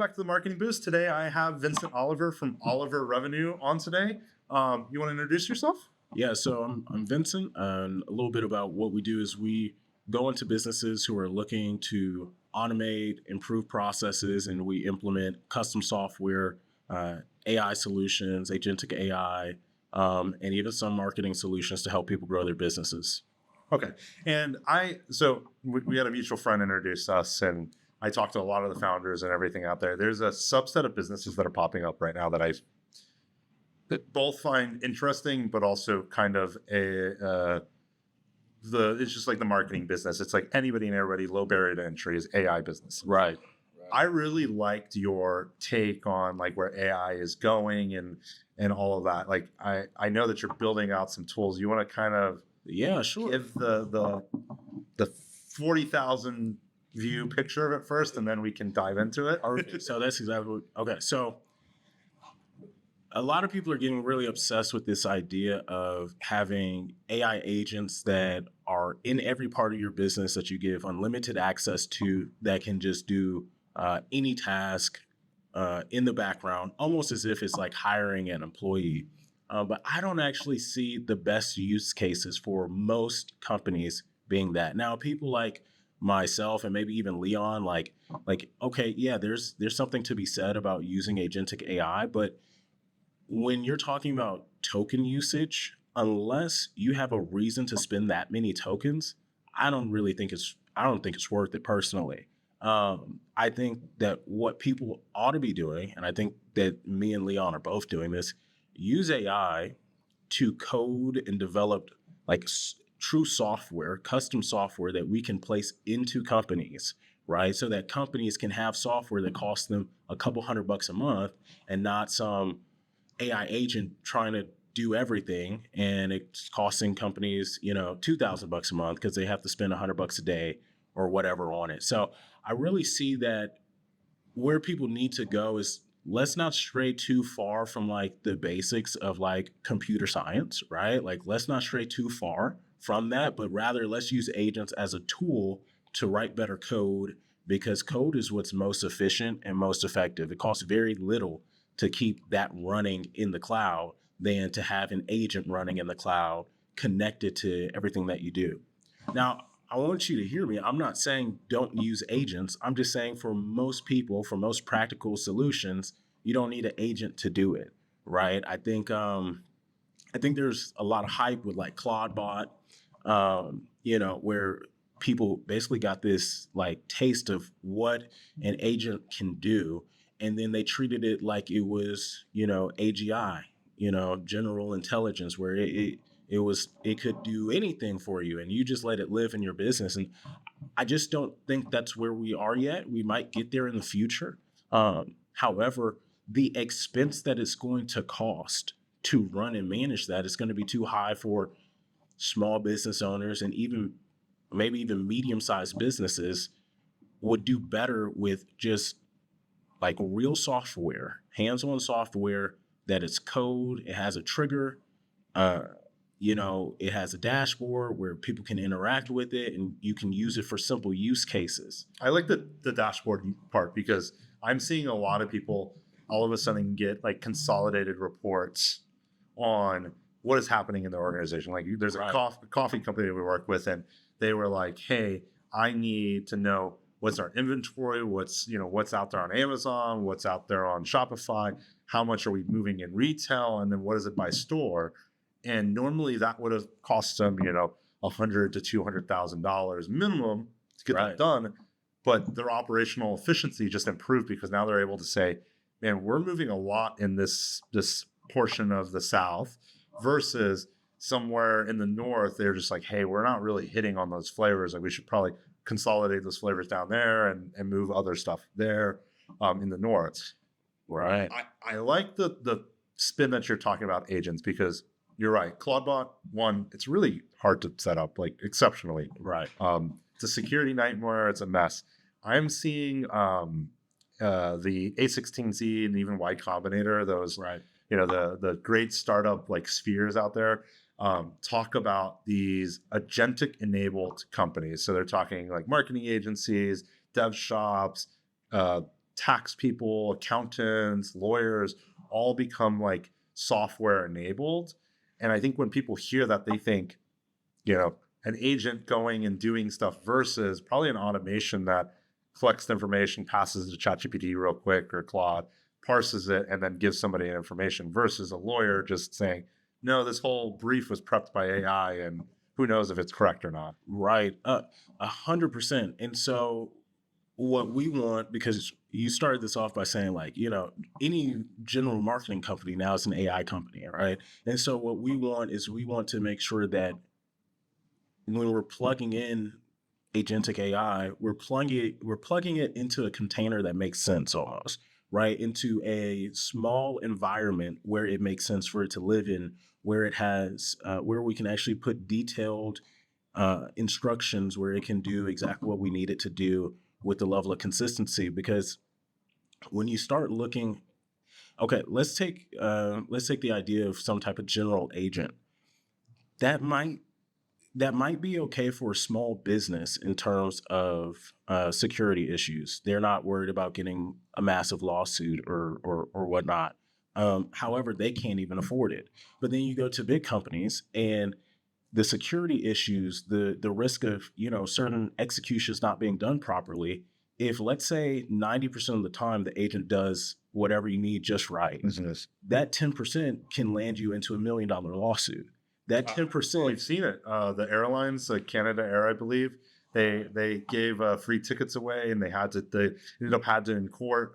back to the Marketing Boost. Today I have Vincent Oliver from Oliver Revenue on today. You want to introduce yourself? Yeah, so I'm Vincent, and a little bit about what we do is we go into businesses who are looking to automate, improve processes, and we implement custom software, AI solutions, agentic AI, and even some marketing solutions to help people grow their businesses. Okay. And we had a mutual friend introduce us, and I talked to a lot of the founders and everything out there. There's a subset of businesses that are popping up right now that both find interesting, but also kind of it's just like the marketing business. It's like anybody and everybody, low barrier to entry is AI business. Right. I really liked your take on like where AI is going and all of that. Like I know that you're building out some tools. You want to kind of Sure. give the 40,000 view picture of it first, and then we can dive into it. So that's exactly okay. So a lot of people are getting really obsessed with this idea of having AI agents that are in every part of your business that you give unlimited access to, that can just do any task in the background, almost as if it's like hiring an employee. But I don't actually see the best use cases for most companies being that. Now, people like myself and maybe even Leon, okay, yeah, there's something to be said about using agentic AI, but when you're talking about token usage, unless you have a reason to spend that many tokens, I don't think it's worth it personally. I think that what people ought to be doing, and I think that me and Leon are both doing this, use AI to code and develop like true software, custom software that we can place into companies, right? So that companies can have software that costs them a couple $100 a month and not some AI agent trying to do everything, and it's costing companies, $2,000 a month because they have to spend $100 a day or whatever on it. So I really see that where people need to go is, let's not stray too far from like the basics of like computer science, right? Like let's not stray too far from that, but rather let's use agents as a tool to write better code, because code is what's most efficient and most effective. It costs very little to keep that running in the cloud than to have an agent running in the cloud connected to everything that you do. Now, I want you to hear me. I'm not saying don't use agents. I'm just saying for most people, for most practical solutions, you don't need an agent to do it, right? I think there's a lot of hype with like Claude where people basically got this like taste of what an agent can do, and then they treated it like it was, AGI, general intelligence, where it could do anything for you and you just let it live in your business. And I just don't think that's where we are yet. We might get there in the future. However, the expense that it's going to cost to run and manage that is going to be too high for small business owners, and maybe even medium-sized businesses would do better with just like real software, hands-on software that is code. It has a trigger, it has a dashboard where people can interact with it, and you can use it for simple use cases. I like the dashboard part, because I'm seeing a lot of people all of a sudden get like consolidated reports on what is happening in the organization. Like there's a coffee company that we work with, and they were like, hey, I need to know what's our inventory, what's out there on Amazon, what's out there on Shopify, how much are we moving in retail, and then what is it by store? And normally that would have cost them, $100,000 to $200,000 minimum to get that done. But their operational efficiency just improved, because now they're able to say, man, we're moving a lot in this portion of the South versus somewhere in the North. They're just like, hey, we're not really hitting on those flavors. Like we should probably consolidate those flavors down there and move other stuff there in the North. Right. I like the spin that you're talking about agents, because you're right. Claudebot, one, it's really hard to set up, like exceptionally. Right. It's a security nightmare. It's a mess. I'm seeing the A16Z and even Y Combinator, those, the great startup like spheres out there, talk about these agentic enabled companies. So they're talking like marketing agencies, dev shops, tax people, accountants, lawyers, all become like software enabled. And I think when people hear that, they think, an agent going and doing stuff versus probably an automation that collects the information, passes it to ChatGPT real quick or Claude, parses it, and then gives somebody information versus a lawyer just saying, no, this whole brief was prepped by AI and who knows if it's correct or not. Right. 100%. And so what we want, because you started this off by saying like, any general marketing company now is an AI company, right? And so what we want is we want to make sure that when we're plugging in agentic AI, we're plugging it into a container that makes sense almost, right? Into a small environment where it makes sense for it to live in, where it has, where we can actually put detailed instructions where it can do exactly what we need it to do with the level of consistency. Because when you start looking, okay, let's take the idea of some type of general agent. That might be okay for a small business in terms of security issues. They're not worried about getting a massive lawsuit or whatnot. However, they can't even afford it. But then you go to big companies and the security issues, the risk of certain executions not being done properly. If let's say 90% of the time the agent does whatever you need just right, that 10% can land you into $1 million lawsuit. That 10%. We've seen it. The airlines, like Canada Air, I believe, they gave free tickets away, and they ended up had to in court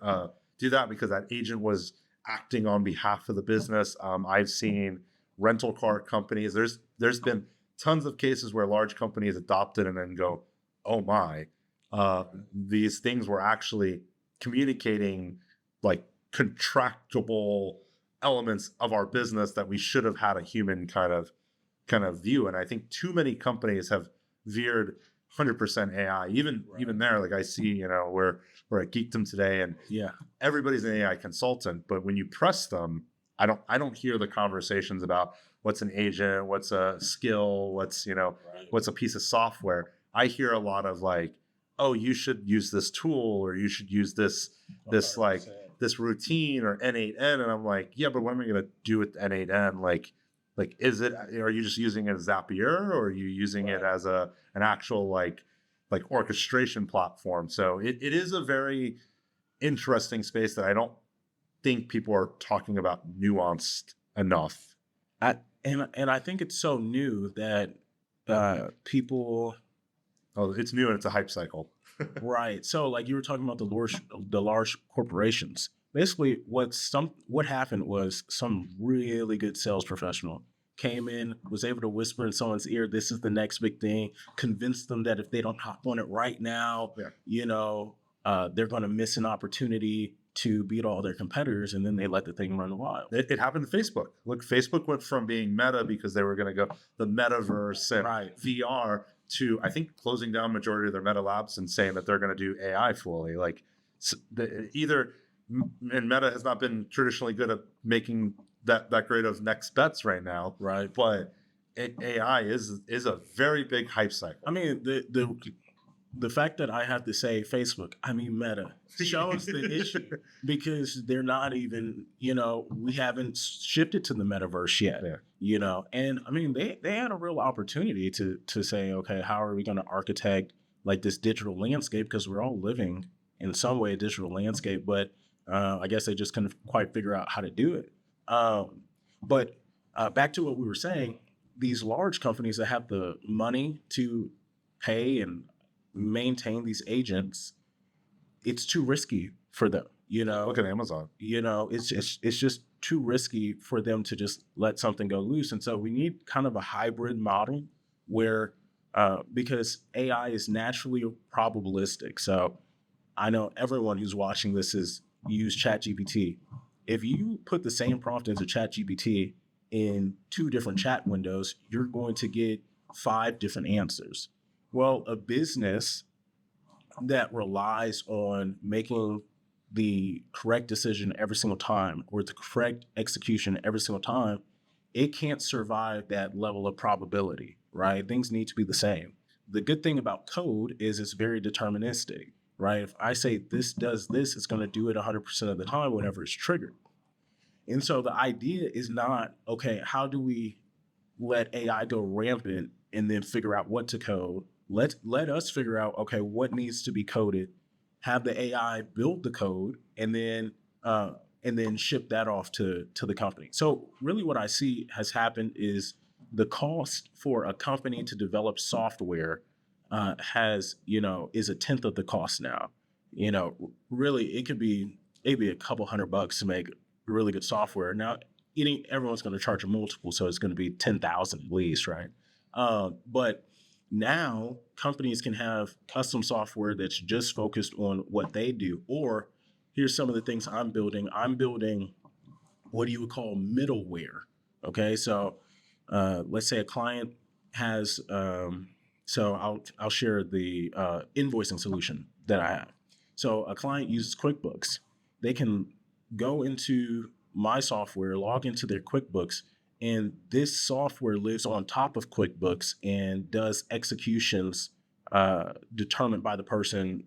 do that because that agent was acting on behalf of the business. I've seen rental car companies. There's been tons of cases where large companies adopt it and then go, oh my, these things were actually communicating like contractable elements of our business that we should have had a human kind of view. And I think too many companies have veered 100% AI. Even there, like I see, we're at Geekdom today, and everybody's an AI consultant. But when you press them, I don't hear the conversations about what's an agent, what's a skill, what's a piece of software. I hear a lot of like, oh, you should use this tool, or you should use this routine or N8N, and I'm like, yeah, but what am I going to do with N8N? Like, are you just using it as Zapier, or are you using it as an actual like orchestration platform? So it is a very interesting space that I don't think people are talking about nuanced enough. And I think it's so new that people. Oh, it's new and it's a hype cycle. Right. So like you were talking about the large corporations. Basically, what happened was some really good sales professional came in, was able to whisper in someone's ear, this is the next big thing, convince them that if they don't hop on it right now, they're going to miss an opportunity to beat all their competitors, and then they let the thing run wild. It happened to Facebook. Look, Facebook went from being Meta because they were going to go the metaverse and VR to, I think, closing down majority of their Meta labs and saying that they're going to do AI fully. Like and Meta has not been traditionally good at making that great of next bets right now. Right. But AI is a very big hype cycle. I mean, the fact that I have to say Facebook, I mean Meta, shows the issue because they're not even, we haven't shifted to the metaverse yet, and I mean, they had a real opportunity to say, okay, how are we going to architect like this digital landscape? Because we're all living in some way a digital landscape, but I guess they just couldn't quite figure out how to do it. But back to what we were saying, these large companies that have the money to pay and maintain these agents, it's too risky for them. Look at Amazon. It's just too risky for them to just let something go loose. And so we need kind of a hybrid model where because AI is naturally probabilistic. So I know everyone who's watching this has used ChatGPT. If you put the same prompt into ChatGPT in 2 different chat windows, you're going to get 5 different answers. Well, a business that relies on making the correct decision every single time or the correct execution every single time, it can't survive that level of probability, right? Things need to be the same. The good thing about code is it's very deterministic. right? If I say this does this, it's going to do it 100% of the time whenever it's triggered. And so the idea is not, okay, how do we let AI go rampant and then figure out what to code? Let us figure out, okay, what needs to be coded, have the AI build the code, and then ship that off to the company. So really what I see has happened is the cost for a company to develop software is a tenth of the cost now. Really it could be maybe a couple $100 to make really good software. Now, everyone's going to charge a multiple, so it's going to be 10,000 at least, right? But now companies can have custom software that's just focused on what they do. Or here's some of the things I'm building. I'm building what you would call middleware. Okay, so let's say a client has. So I'll share the invoicing solution that I have. So a client uses QuickBooks. They can go into my software, log into their QuickBooks, and this software lives on top of QuickBooks and does executions determined by the person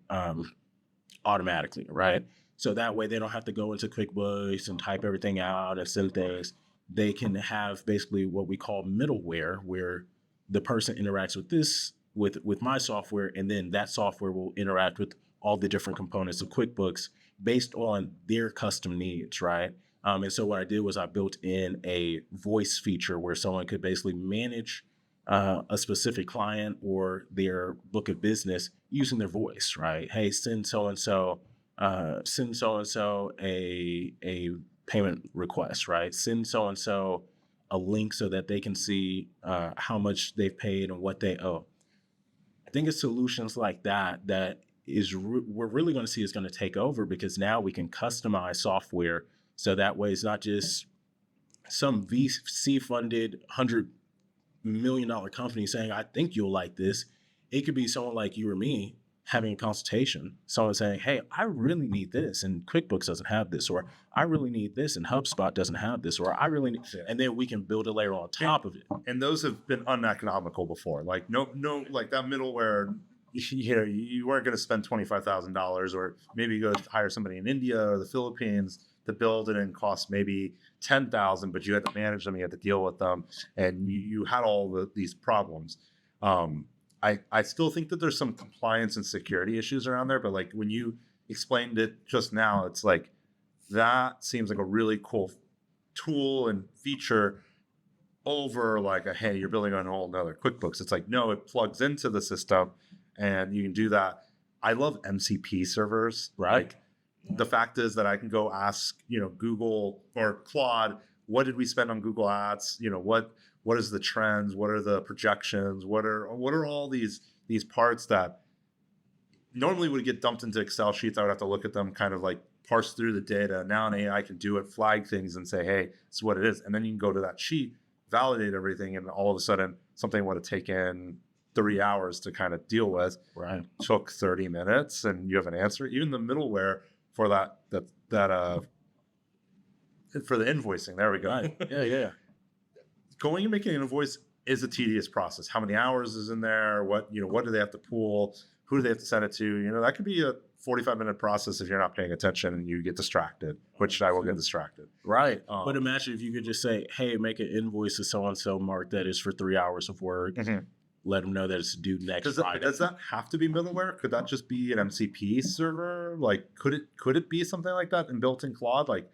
automatically, right? So that way they don't have to go into QuickBooks and type everything out and send things. They can have basically what we call middleware, where the person interacts with this, with my software, and then that software will interact with all the different components of QuickBooks based on their custom needs, right? And so what I did was I built in a voice feature where someone could basically manage a specific client or their book of business using their voice, right? Hey, send so-and-so a payment request, right? Send so-and-so a link so that they can see how much they've paid and what they owe. I think it's solutions like that we're really going to see is going to take over, because now we can customize software so that way it's not just some VC funded $100 million company saying, I think you'll like this. It could be someone like you or me having a consultation, someone saying, hey, I really need this and QuickBooks doesn't have this, or I really need this and HubSpot doesn't have this, or I really need, and then we can build a layer on top of it. And those have been uneconomical before. Like no, like that middleware, you weren't going to spend $25,000, or maybe go hire somebody in India or the Philippines to build it, and cost maybe $10,000, but you had to manage them, you had to deal with them, and you had all these problems. I still think that there's some compliance and security issues around there, but like when you explained it just now, it's like that seems like a really cool tool and feature over like hey, you're building on a whole nother QuickBooks. It's like, no, it plugs into the system and you can do that. I love MCP servers. Right. Like, the fact is that I can go ask, Google or Claude, what did we spend on Google Ads? What is the trends? What are the projections? What are all these parts that normally would get dumped into Excel sheets? I would have to look at them, kind of like parse through the data. Now an AI can do it, flag things and say, hey, this is what it is. And then you can go to that sheet, validate everything, and all of a sudden something would have taken 3 hours to kind of deal with. Right. Took 30 minutes and you have an answer. Even the middleware for that for the invoicing. There we go. Right. Yeah. Going and making an invoice is a tedious process. How many hours is in there? What do they have to pull? Who do they have to send it to? That could be a 45-minute process if you're not paying attention and you get distracted, which I will get distracted. Right. But imagine if you could just say, hey, make an invoice to so-and-so, mark that is for 3 hours of work. Mm-hmm. Let them know that it's due next Friday. Does that have to be middleware? Could that just be an MCP server? Like, could it be something like that and built in Claude? Like,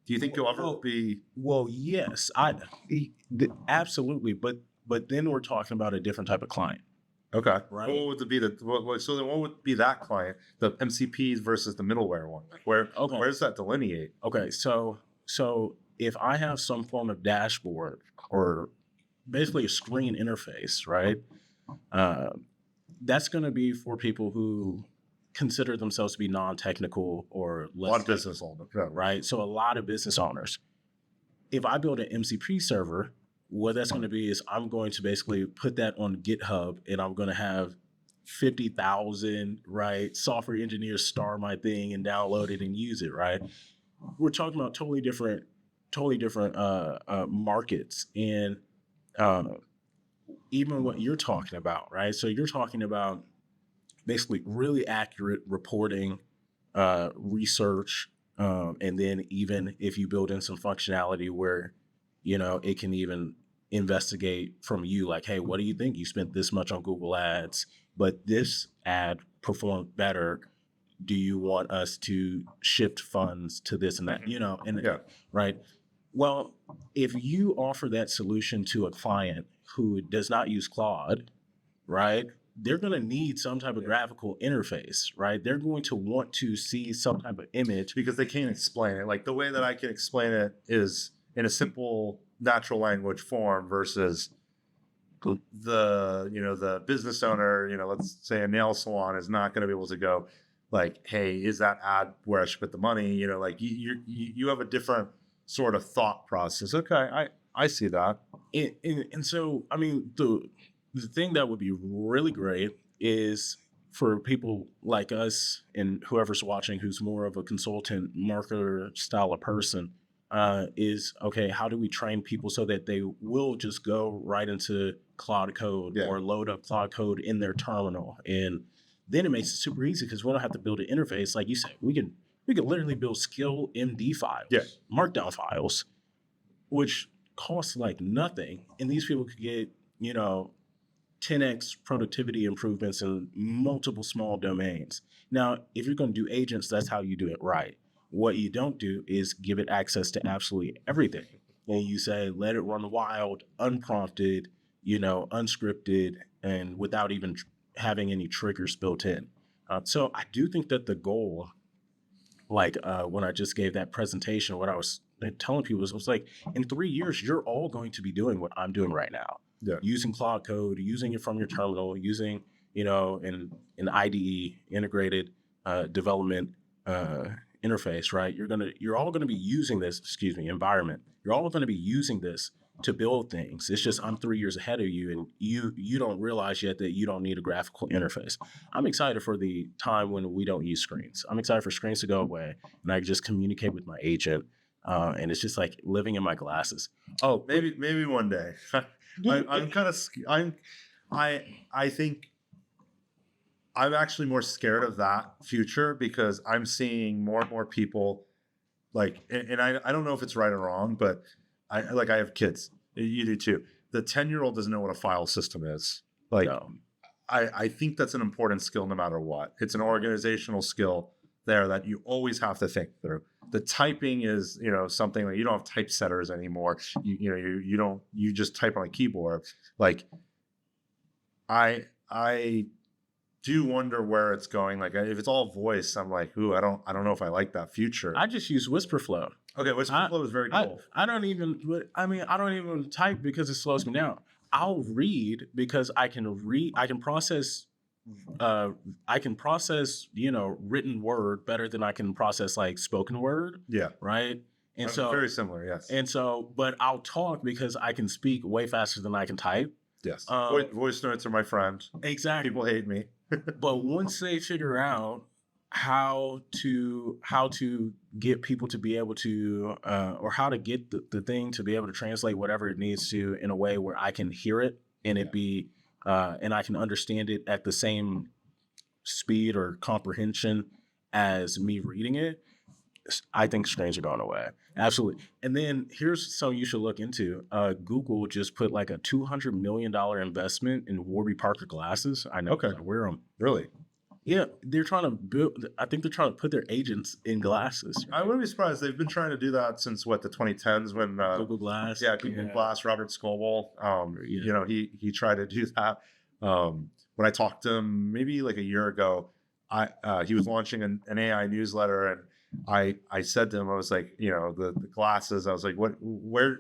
do you think you'll ever be? Well, yes, absolutely. But then we're talking about a different type of client. Okay. Right. What would be so then what would be that client? The MCPs versus the middleware one. Where does that delineate? Okay. So if I have some form of dashboard or basically a screen interface, right? That's going to be for people who consider themselves to be non-technical or less. A lot of business owners, right? So a lot of business owners. If I build an MCP server, what that's going to be is I'm going to basically put that on GitHub, and I'm going to have 50,000 software engineers star my thing and download it and use it, right? We're talking about totally different markets, and even what you're talking about, right? So you're talking about basically really accurate reporting, research, and then even if you build in some functionality where, it can even investigate from you, like, hey, what do you think? You spent this much on Google Ads, but this ad performed better. Do you want us to shift funds to this and that? And Yeah. right. Well, if you offer that solution to a client who does not use Claude, right, they're going to need some type of graphical interface, right? They're going to want to see some type of image. Because they can't explain it. Like the way that I can explain it is in a simple natural language form versus the business owner, let's say a nail salon is not going to be able to go like, hey, is that ad where I should put the money? Like you have a different sort of thought process. Okay, I see that. And so, I mean, the thing that would be really great is for people like us and whoever's watching who's more of a consultant marketer style of person, is, okay, how do we train people so that they will just go right into Claude Code or load up Claude Code in their terminal? And then it makes it super easy because we don't have to build an interface. Like you said, we can literally build skill MD files, markdown files, which costs like nothing. And these people could get, 10x productivity improvements in multiple small domains. Now, if you're going to do agents, that's how you do it right. What you don't do is give it access to absolutely everything. And you say, let it run wild, unprompted, unscripted, and without even having any triggers built in. So I do think that the goal, like when I just gave that presentation, what I was telling people was like, in 3 years, you're all going to be doing what I'm doing right now. Yeah. Using Claude Code, using it from your terminal, using, an IDE, integrated development interface, right? You're all gonna be using this, environment. You're all gonna be using this to build things. It's just I'm 3 years ahead of you, and you don't realize yet that you don't need a graphical interface. I'm excited for the time when we don't use screens. I'm excited for screens to go away, and I can just communicate with my agent. And it's just like living in my glasses. Oh, maybe one day. I'm kind of I think I'm actually more scared of that future because I'm seeing more and more people like, and I don't know if it's right or wrong, but I have kids. You do too. The 10-year-old doesn't know what a file system is. Like, no. I think that's an important skill no matter what. It's an organizational skill there that you always have to think through. The typing is, something like you don't have typesetters anymore. You just type on a keyboard. Like, I do wonder where it's going. Like, if it's all voice, I'm like, ooh, I don't know if I like that future. I just use Whisperflow. Okay, Whisperflow is very cool. I don't even type because it slows me down. I'll read because I can process written word better than I can process like spoken word. Yeah. Right. And so very similar. Yes. And so, but I'll talk because I can speak way faster than I can type. Yes. Voice notes are my friend. Exactly. People hate me. But once they figure out how to get people to be able to, or how to get the thing to be able to translate whatever it needs to in a way where I can hear it and it be, and I can understand it at the same speed or comprehension as me reading it, I think screens are going away. Absolutely. And then here's something you should look into. Google just put like a $200 million investment in Warby Parker glasses. I know. Okay. I wear them. Really? Yeah. They're trying to I think they're trying to put their agents in glasses. I wouldn't be surprised. They've been trying to do that since the 2010s when Google Glass. Yeah, Google Glass, Robert Scoble. He tried to do that. When I talked to him maybe like a year ago, he was launching an AI newsletter, and I said to him, I was like, the glasses, I was like, where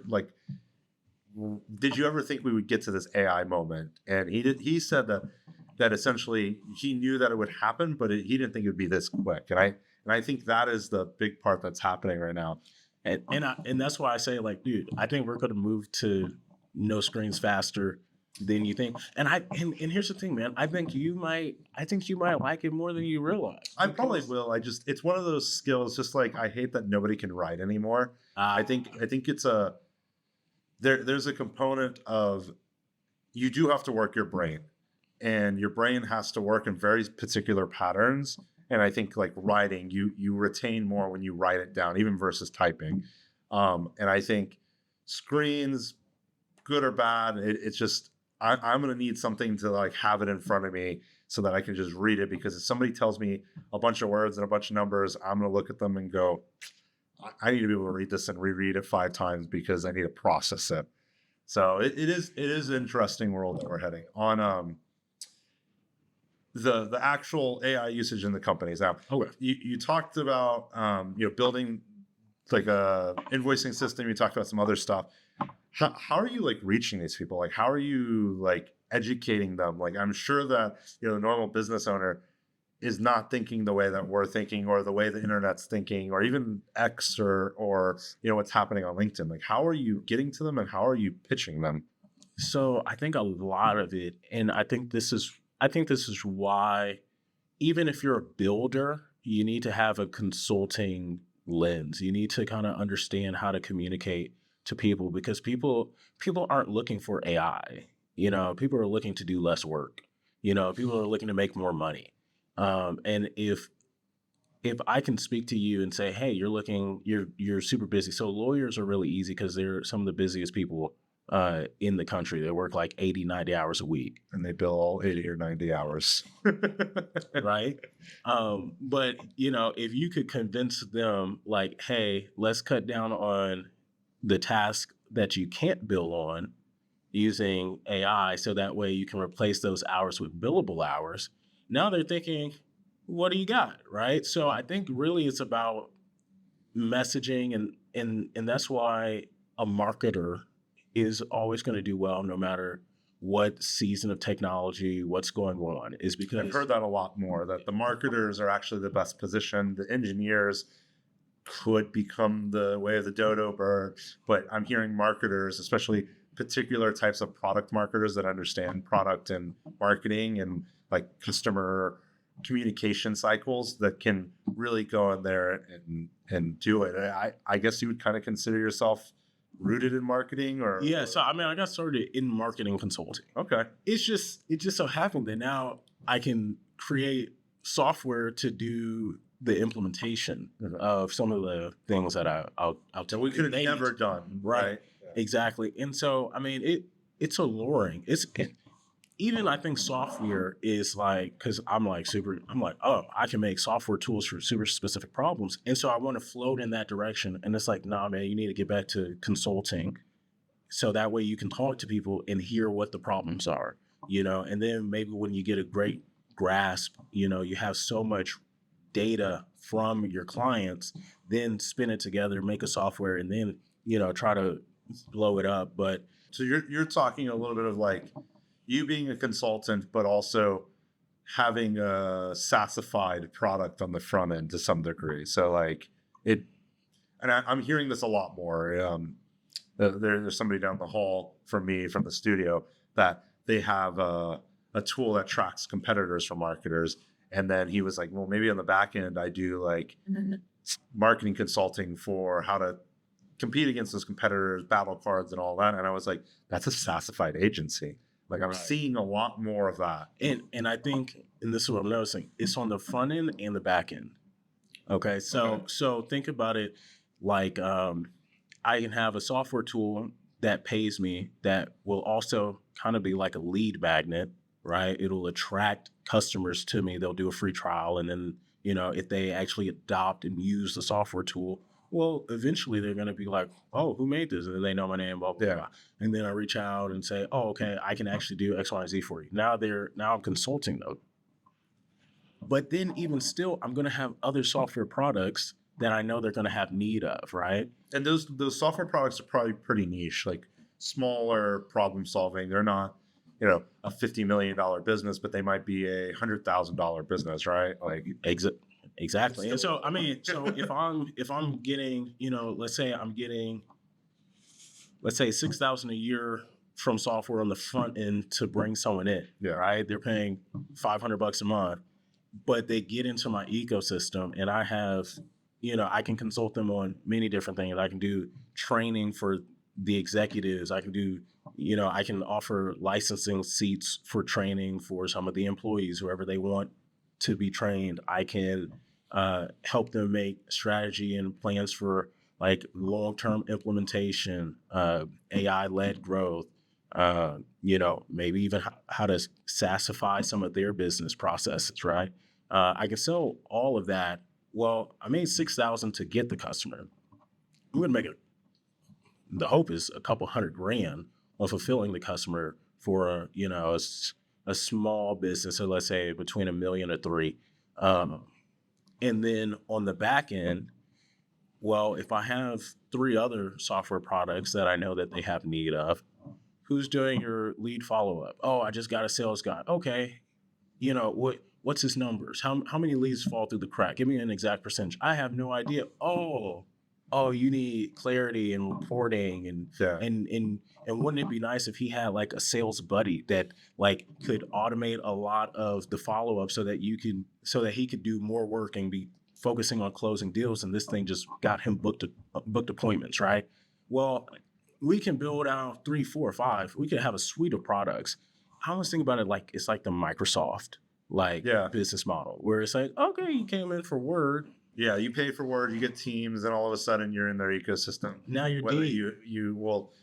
did you ever think we would get to this AI moment? And he said that essentially he knew that it would happen, but he didn't think it would be this quick. And I think that is the big part that's happening right now. And that's why I say, like, dude, I think we're going to move to no screens faster than you think. And here's the thing, man. I think you might like it more than you realize. I probably will. It's one of those skills. Just like I hate that nobody can write anymore. I think it's there's a component of you do have to work your brain, and your brain has to work in very particular patterns. And I think like writing, you retain more when you write it down, even versus typing. And I think screens, good or bad, it's just I'm going to need something to like have it in front of me so that I can just read it. Because if somebody tells me a bunch of words and a bunch of numbers, I'm going to look at them and go, I need to be able to read this and reread it 5 times because I need to process it. So it is an interesting world that we're heading on. The actual AI usage in the companies. Now, Okay. you talked about building like a invoicing system. You talked about some other stuff. How are you like reaching these people? Like, how are you like educating them? Like, I'm sure that the normal business owner is not thinking the way that we're thinking, or the way the internet's thinking, or even X, or what's happening on LinkedIn. Like, how are you getting to them, and how are you pitching them? So I think a lot of it, and I think this is why, even if you're a builder, you need to have a consulting lens. You need to kind of understand how to communicate to people, because people aren't looking for AI. People are looking to do less work. People are looking to make more money. And if I can speak to you and say, hey, you're super busy. So lawyers are really easy because they're some of the busiest people in the country. They work like 80, 90 hours a week. And they bill all 80 or 90 hours. Right? But, if you could convince them like, hey, let's cut down on the task that you can't bill on using AI, so that way you can replace those hours with billable hours. Now they're thinking, what do you got? Right? So I think really it's about messaging, and that's why a marketer is always going to do well no matter what season of technology, what's going on, is because I've heard that a lot more, that the marketers are actually the best positioned. The engineers could become the way of the dodo bird, but I'm hearing marketers, especially particular types of product marketers that understand product and marketing and like customer communication cycles, that can really go in there and do it. I guess you would kind of consider yourself rooted in marketing, or yeah. So I mean, I got started in marketing consulting. Okay. It just so happened that now I can create software to do the implementation of some of the things that I'll tell we could have never done. Right. Exactly. And so, I mean, it's alluring. Even I think software is like, because I'm like, oh, I can make software tools for super specific problems. And so I want to float in that direction. And it's like, nah, man, you need to get back to consulting. So that way you can talk to people and hear what the problems are, and then maybe when you get a great grasp, you have so much data from your clients, then spin it together, make a software, and then, try to blow it up. But so you're talking a little bit of like you being a consultant, but also having a Sassified product on the front end to some degree. So like it, and I'm hearing this a lot more. There's somebody down the hall from me, from the studio, that they have a tool that tracks competitors for marketers. And then he was like, well, maybe on the back end, I do like marketing consulting for how to compete against those competitors, battle cards and all that. And I was like, that's a Sassified agency. Like I'm seeing a lot more of that. And I think, and this is what I'm noticing, it's on the front end and the back end. Okay. So think about it like I can have a software tool that pays me that will also kind of be like a lead magnet, right? It'll attract customers to me. They'll do a free trial. And then, if they actually adopt and use the software tool, well, eventually they're going to be like, oh, who made this? And then they know my name, blah, blah, blah. And then I reach out and say, oh, okay, I can actually do X, Y, and Z for you. Now I'm consulting though. But then even still, I'm going to have other software products that I know they're going to have need of, right? And those software products are probably pretty niche, like smaller problem solving. They're not, a $50 million business, but they might be a $100,000 business, right? Like exactly. And so, I mean, so if I'm getting, let's say $6,000 a year from software on the front end to bring someone in, right? They're paying $500 a month, but they get into my ecosystem, and I have, I can consult them on many different things. I can do training for the executives. I can do, I can offer licensing seats for training for some of the employees, whoever they want to be trained. I can help them make strategy and plans for like long-term implementation, AI-led growth, maybe even how to sassify some of their business processes, right? I can sell all of that. Well, I made $6,000 to get the customer. I'm going to make it. The hope is a couple $100,000 on fulfilling the customer for a small business. So let's say between $1 million or $3 million. And then on the back end, well, if I have 3 other software products that I know that they have need of, who's doing your lead follow-up? Oh, I just got a sales guy. Okay. What's his numbers? How many leads fall through the crack? Give me an exact percentage. I have no idea. Oh, you need clarity and reporting and wouldn't it be nice if he had like a sales buddy that like could automate a lot of the follow-up so that he could do more work and be focusing on closing deals, and this thing just got him booked appointments, right? Well, we can build out 3, 4, 5. We could have a suite of products. I always think about it like it's like the Microsoft business model, where it's like, okay, you came in for Word. Yeah, you pay for Word, you get Teams, and all of a sudden you're in their ecosystem. Now you're Whether deep. you will,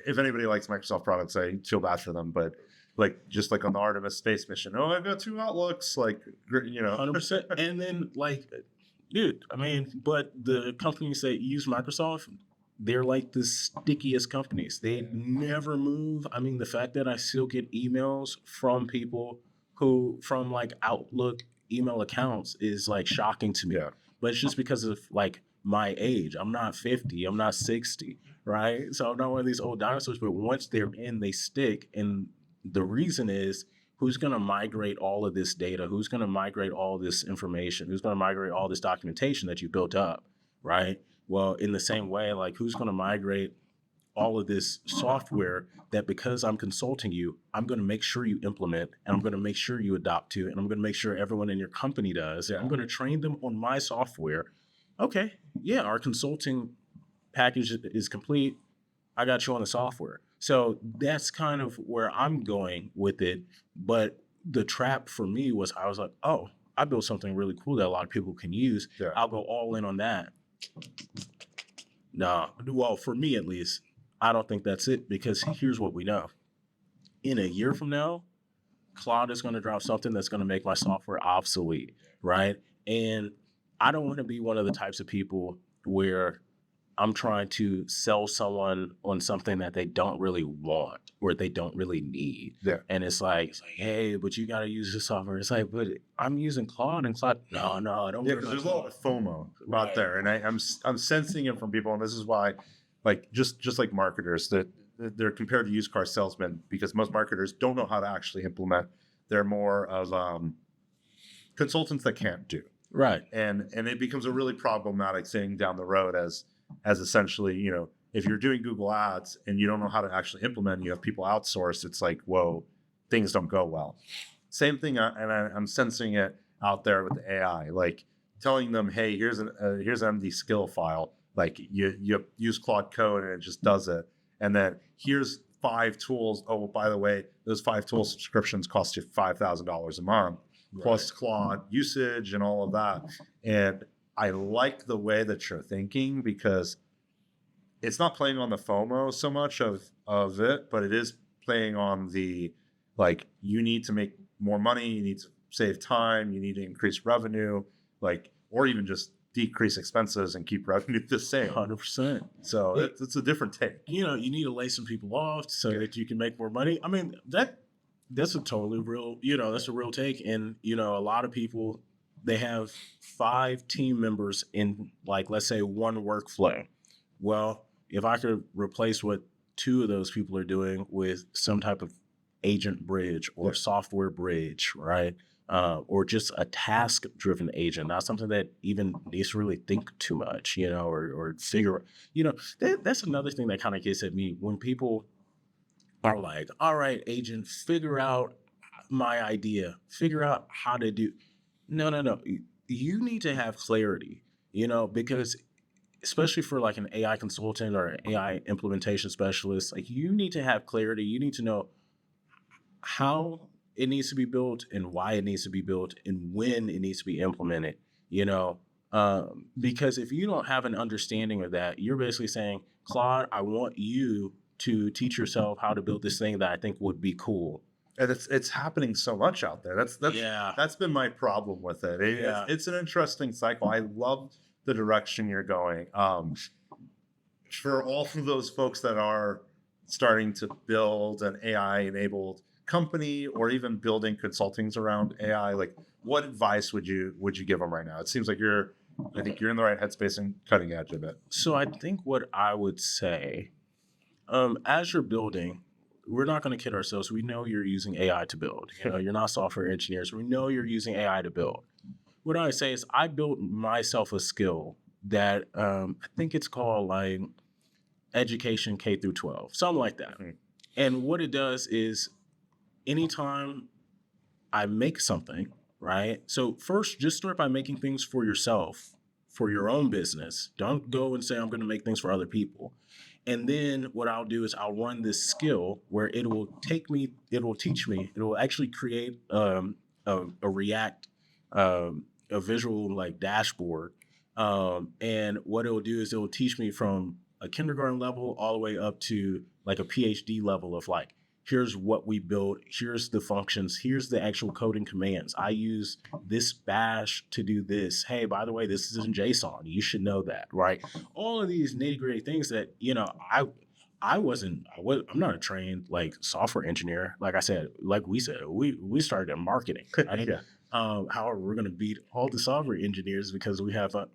if anybody likes Microsoft products, I feel bad for them. But just like on the Artemis space mission, I've got 2 Outlooks, 100%. And then dude, I mean, but the companies that use Microsoft, they're like the stickiest companies. They never move. I mean, the fact that I still get emails from people from like Outlook email accounts is like shocking to me. Yeah. But it's just because of like my age. I'm not 50. I'm not 60, right? So I'm not one of these old dinosaurs, but once they're in, they stick. And the reason is, who's going to migrate all of this data? Who's going to migrate all this information? Who's going to migrate all this documentation that you built up, right? Well, in the same way, like who's going to migrate all of this software that, because I'm consulting you, I'm going to make sure you implement, and I'm going to make sure you adopt to, and I'm going to make sure everyone in your company does. I'm going to train them on my software. Okay, yeah, our consulting package is complete. I got you on the software. So that's kind of where I'm going with it. But the trap for me was, I was like, oh, I built something really cool that a lot of people can use. Yeah. I'll go all in on that. No, well, for me at least, I don't think that's it, because here's what we know. In a year from now, Claude is going to drop something that's going to make my software obsolete, right? And I don't want to be one of the types of people where I'm trying to sell someone on something that they don't really want or they don't really need. Yeah. And it's like, hey, but you got to use this software. It's like, but I'm using Claude, and Claude, no, I don't. Yeah, because there's a lot of FOMO out there, and I'm sensing it from people, and this is why, like just like marketers, that they're compared to used car salesmen, because most marketers don't know how to actually implement. They're more of consultants that can't do. Right. And it becomes a really problematic thing down the road as essentially, if you're doing Google Ads and you don't know how to actually implement, you have people outsourced, it's like, whoa, things don't go well. Same thing, and I'm sensing it out there with the AI, like telling them, hey, here's an MD skill file, like you use Claude Code and it just does it. And then here's 5 tools. Oh, by the way, those 5 tool subscriptions cost you $5,000 a month, right, plus Claude usage and all of that. And I like the way that you're thinking, because it's not playing on the FOMO so much of it, but it is playing on the, like, you need to make more money, you need to save time, you need to increase revenue, like, or even just decrease expenses and keep revenue the same. 100%. So it's a different take. You need to lay some people off so that you can make more money. I mean, that's a totally real, that's a real take. And, a lot of people, they have 5 team members in, like, let's say 1 workflow. Well, if I could replace what 2 of those people are doing with some type of agent bridge or software bridge, right? Or just a task-driven agent, not something that even needs to really think too much, or figure, that's another thing that kind of gets at me when people are like, all right, agent, figure out my idea, figure out how to do. No. You need to have clarity, because especially for like an AI consultant or an AI implementation specialist, like you need to have clarity. You need to know how it needs to be built and why it needs to be built and when it needs to be implemented, you know, because if you don't have an understanding of that, you're basically saying, Claude, I want you to teach yourself how to build this thing that I think would be cool. And it's happening so much out there. That's been my problem with it. It's an interesting cycle. I love the direction you're going. For all of those folks that are starting to build an AI enabled company or even building consultings around AI, like what advice would you give them right now? It seems like I think you're in the right headspace and cutting edge of it. So I think what I would say, as you're building, we're not going to kid ourselves. We know you're using AI to build. You know, you're not software engineers. We know you're using AI to build. What I say is I built myself a skill that I think it's called like education K through 12, something like that. Mm-hmm. And what it does is anytime I make something, right? So first, just start by making things for yourself, for your own business. Don't go and say, I'm going to make things for other people. And then what I'll do is I'll run this skill where it will teach me, it will actually create a React, a visual like dashboard. And what it will do is it will teach me from a kindergarten level all the way up to like a PhD level of like, here's what we built, here's the functions, here's the actual coding commands. I use this bash to do this. Hey, by the way, this is in JSON. You should know that, right? All of these nitty-gritty things that, you know, I'm not a trained like software engineer. Like I said, like we said, we started in marketing. Right? Yeah. However, we're going to beat all the software engineers because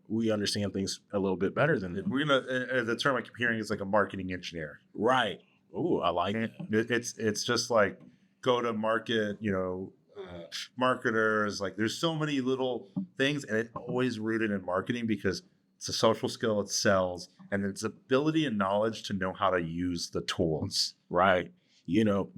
we understand things a little bit better than them. The term I keep hearing is like a marketing engineer. Right. Oh, I like it. It's just like go to market, marketers. Like there's so many little things, and it's always rooted in marketing because it's a social skill. It sells, and it's ability and knowledge to know how to use the tools. Right. You know,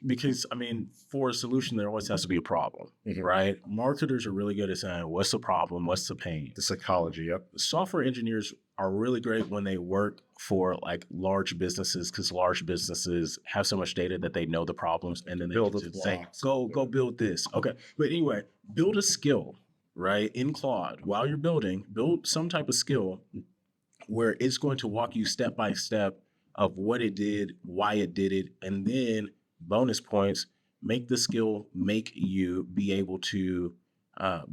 because I mean, for a solution, there always has to be a problem, mm-hmm. right? Marketers are really good at saying, what's the problem? What's the pain? The psychology, yep. Software engineers are really great when they work for like large businesses because large businesses have so much data that they know the problems and then they build can just say, go build this. Okay. But anyway, build a skill, right? In Claude, while you're building, build some type of skill where it's going to walk you step by step of what it did, why it did it, and then bonus points, make the skill make you be able to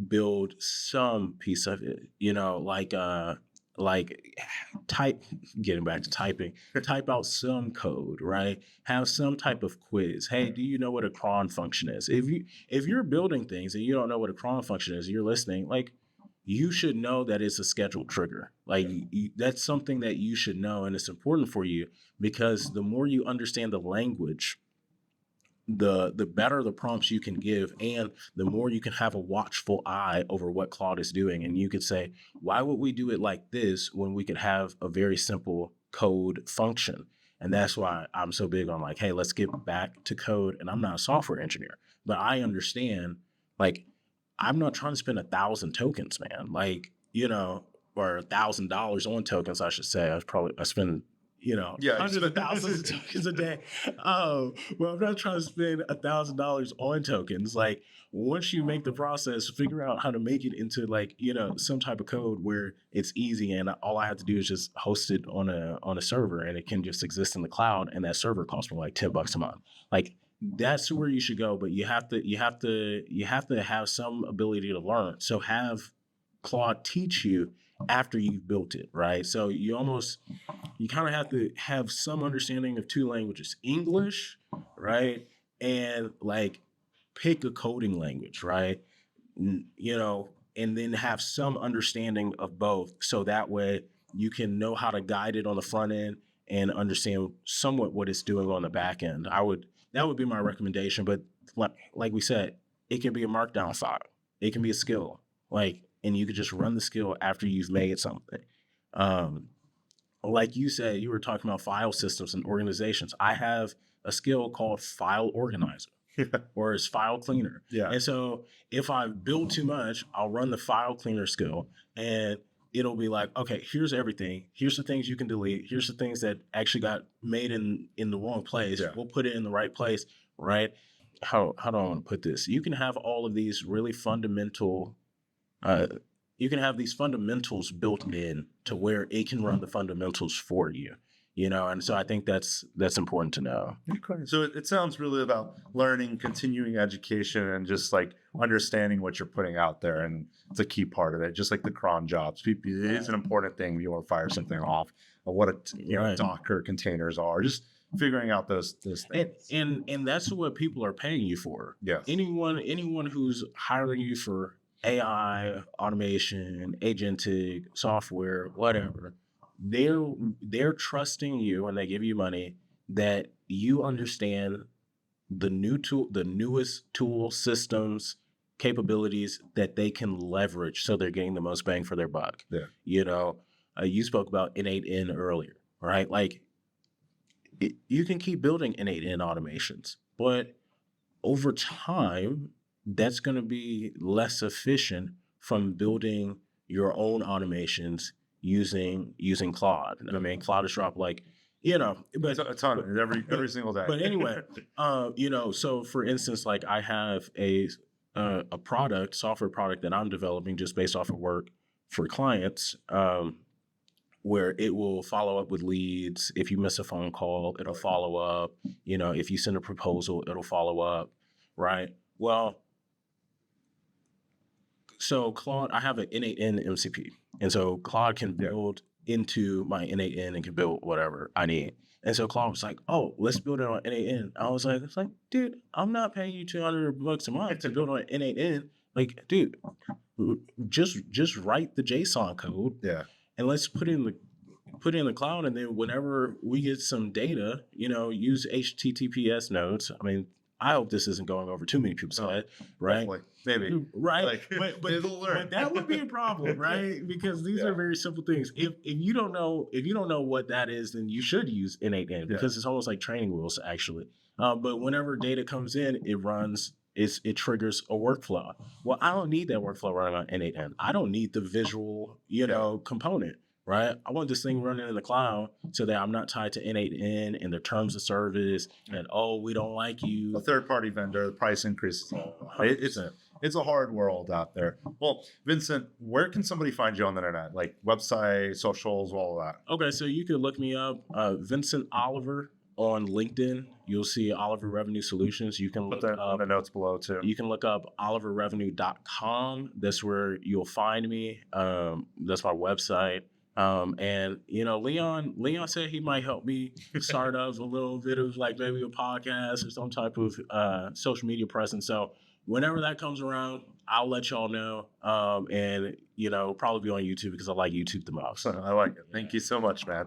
build some piece of it, getting back to typing, type out some code, right? Have some type of quiz. Hey, do you know what a cron function is? If you're building things and you don't know what a cron function is, you're listening, like, you should know that it's a scheduled trigger. Like that's something that you should know, and it's important for you because the more you understand the language, the better the prompts you can give, and the more you can have a watchful eye over what Claude is doing. And you could say, why would we do it like this when we could have a very simple code function? And that's why I'm so big on like, hey, let's get back to code. And I'm not a software engineer, but I understand like, I'm not trying to spend 1,000 tokens, man. Like, or $1,000 on tokens, I should say. I spend, hundreds of thousands of tokens a day. Well, I'm not trying to spend $1,000 on tokens. Like, once you make the process, figure out how to make it into like, some type of code where it's easy, and all I have to do is just host it on a server, and it can just exist in the cloud, and that server costs me like $10 a month. Like, that's where you should go, but you have to have some ability to learn. So have Claude teach you after you've built it, right? So you kind of have to have some understanding of two languages, English, right? And like pick a coding language, right? And then have some understanding of both. So that way you can know how to guide it on the front end and understand somewhat what it's doing on the back end. That would be my recommendation. But like we said, it can be a markdown file. It can be a skill. And you could just run the skill after you've made something. Like you said, you were talking about file systems and organizations. I have a skill called file organizer or it's file cleaner. Yeah. And so if I build too much, I'll run the file cleaner skill, and it'll be like, okay, here's everything. Here's the things you can delete. Here's the things that actually got made in the wrong place. Yeah. We'll put it in the right place, right? How do I want to put this? You can have all of these really fundamental, you can have these fundamentals built in to where it can run the fundamentals for you, and so I think that's important to know. So it sounds really about learning, continuing education, and just like understanding what you're putting out there. And it's a key part of it, just like the cron jobs. It is an important thing when you want to fire something off, or what Right. Docker containers are, just figuring out those things. And that's what people are paying you for. Yes. Anyone who's hiring you for AI, automation, agentic, software, whatever, they're trusting you when they give you money that you understand the newest tool systems, capabilities that they can leverage, so they're getting the most bang for their buck. Yeah. You spoke about N8N earlier, right? Like, you can keep building N8N automations, but over time, that's going to be less efficient from building your own automations using Claude. And I mean, Claude is dropped like, but a ton every single day. But anyway, so for instance, like I have a software product that I'm developing just based off of work for clients, where it will follow up with leads. If you miss a phone call, it'll follow up. If you send a proposal, it'll follow up, right? Well, so Claude, I have an N8N MCP. And so Claude can build into my N8N and can build whatever I need. And so Claude was like, oh, let's build it on N8N. I was like, dude, I'm not paying you $200 a month to build on N8N. Like, dude, just write the JSON code. Yeah. And let's put it in the cloud, and then whenever we get some data, use HTTPS nodes. I mean, I hope this isn't going over too many people's head, right? Definitely. Maybe. Right. Like, But that would be a problem, right? Because these are very simple things. If you don't know what that is, then you should use N8N because it's almost like training wheels, actually. But whenever data comes in, it triggers a workflow. Well, I don't need that workflow running on N8N. I don't need the visual, component, right? I want this thing running in the cloud so that I'm not tied to N8N and the terms of service and, we don't like you. A third-party vendor, the price increases. It's a hard world out there. Well, Vincent, where can somebody find you on the internet? Like website, socials, all of that? Okay, so you can look me up, Vincent Oliver on LinkedIn. You'll see Oliver Revenue Solutions. You can Put look that up in the notes below too. You can look up oliverrevenue.com. That's where you'll find me. That's my website. And Leon said he might help me start up a little bit of like maybe a podcast or some type of social media presence. So whenever that comes around, I'll let y'all know. And probably be on YouTube because I like YouTube the most. I like it. Thank you so much, man.